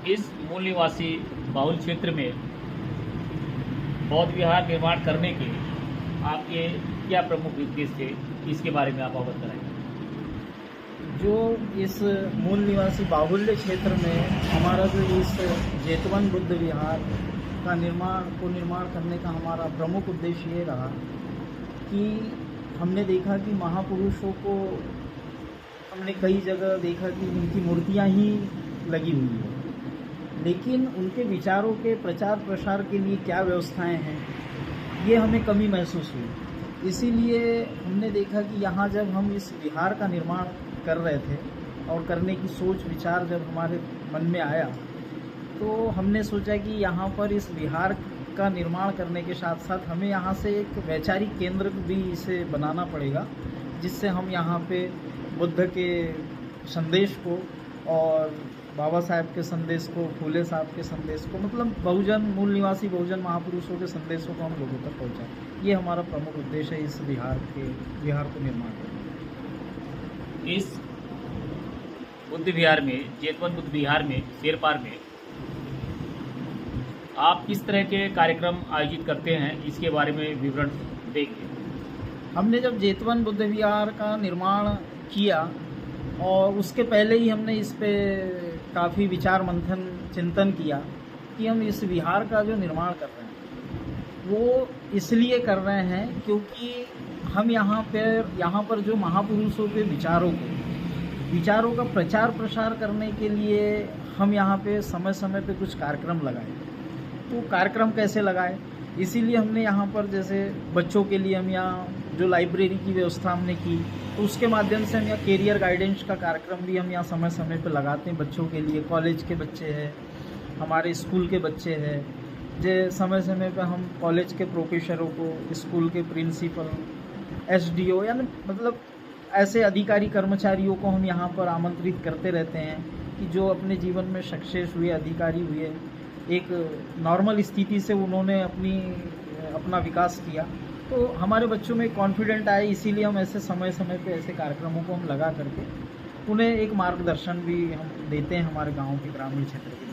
इस मूल निवासी बाहुल क्षेत्र में बौद्ध विहार निर्माण करने के आपके क्या प्रमुख उद्देश्य थे, इसके बारे में आप अवगत कराएंगे। जो इस मूल निवासी बाहुल्य क्षेत्र में हमारा जो इस जेतवन बुद्ध विहार का निर्माण करने का हमारा प्रमुख उद्देश्य ये रहा कि हमने देखा कि महापुरुषों को हमने कई जगह देखा कि उनकी मूर्तियां ही लगी हुई है, लेकिन उनके विचारों के प्रचार प्रसार के लिए क्या व्यवस्थाएं हैं, ये हमें कमी महसूस हुई। इसीलिए हमने देखा कि यहाँ जब हम इस विहार का निर्माण कर रहे थे और करने की सोच विचार जब हमारे मन में आया, तो हमने सोचा कि यहाँ पर इस विहार का निर्माण करने के साथ साथ हमें यहाँ से एक वैचारिक केंद्र भी इसे बनाना पड़ेगा, जिससे हम यहाँ पे बुद्ध के संदेश को और बाबा साहब के संदेश को, फूले साहब के संदेश को, मतलब मूल निवासी बहुजन महापुरुषों के संदेशों को हम लोगों तक पहुँचाएं। ये हमारा प्रमुख उद्देश्य है इस विहार को निर्माण करना। इस बुद्ध विहार में, जेतवन बुद्ध विहार में, शेरपार में आप किस तरह के कार्यक्रम आयोजित करते हैं, इसके बारे में विवरण देंगे। हमने जब जेतवन बुद्ध विहार का निर्माण किया और उसके पहले ही हमने इस पे काफ़ी विचार मंथन चिंतन किया कि हम इस विहार का जो निर्माण कर रहे हैं वो इसलिए कर रहे हैं क्योंकि हम यहाँ पर जो महापुरुषों के विचारों का प्रचार प्रसार करने के लिए हम यहाँ पे समय समय पे कुछ कार्यक्रम लगाए। तो कार्यक्रम कैसे लगाए, इसीलिए हमने यहाँ पर जैसे बच्चों के लिए हम यहाँ जो लाइब्रेरी की व्यवस्था हमने की, तो उसके माध्यम से हम यहाँ कैरियर गाइडेंस का कार्यक्रम भी हम यहाँ समय समय पे लगाते हैं बच्चों के लिए। कॉलेज के बच्चे हैं, हमारे स्कूल के बच्चे हैं, जो समय समय पे हम कॉलेज के प्रोफेसरों को, स्कूल के प्रिंसिपल, एसडीओ यानी मतलब ऐसे अधिकारी कर्मचारियों को हम यहाँ पर आमंत्रित करते रहते हैं कि जो अपने जीवन में सक्सेस हुए, अधिकारी हुए, एक नॉर्मल स्थिति से उन्होंने अपना विकास किया, तो हमारे बच्चों में कॉन्फिडेंट आए। इसीलिए हम ऐसे समय समय पे ऐसे कार्यक्रमों को हम लगा करके उन्हें एक मार्गदर्शन भी हम देते हैं हमारे गांव के ग्रामीण क्षेत्र के।